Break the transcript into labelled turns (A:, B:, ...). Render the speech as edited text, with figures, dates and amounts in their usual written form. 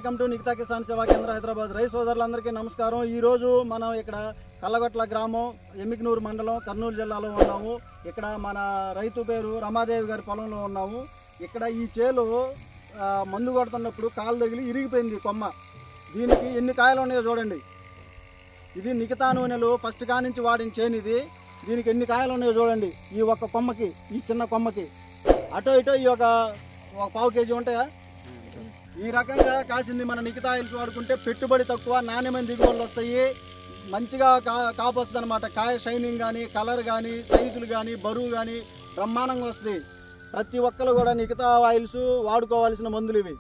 A: Welcome to Nikhita Kisan సేవా కేంద్ర హైదరాబాద్. రైతు సోదరులందరికీ నమస్కారం. ఈరోజు మనం ఇక్కడ కల్లగొట్ల గ్రామం, ఎమ్మికనూరు మండలం, కర్నూలు జిల్లాలో ఉన్నాము. ఇక్కడ మన రైతు పేరు రమాదేవి గారి పొలంలో ఉన్నాము. ఇక్కడ ఈ చేలు మందు కొడుతున్నప్పుడు కాలు తగిలి ఇరిగిపోయింది కొమ్మ. దీనికి ఎన్ని కాయలు ఉన్నాయో చూడండి. ఇది నిఖితా నూనెలు ఫస్ట్ కా నుంచి వాడిన చేను ఇది. దీనికి ఎన్ని కాయలు ఉన్నాయో చూడండి. ఈ ఒక్క కొమ్మకి, ఈ చిన్న కొమ్మకి అటో ఇటో ఈ ఒక పావు కేజీ ఉంటాయా. ఈ రకంగా కాసింది మన నిఖితా ఆయిల్స్ వాడుకుంటే పెట్టుబడి తక్కువ, నాణ్యమైన దిగుబడులు వస్తాయి, మంచిగా కాపు వస్తుంది అనమాట. కాయ షైనింగ్ కానీ, కలర్ కానీ, సైజులు కానీ, బరువు కానీ బ్రహ్మాండంగా వస్తాయి. ప్రతి ఒక్కరు కూడా నిఖితా ఆయిల్స్ వాడుకోవాల్సిన మందులు ఇవి.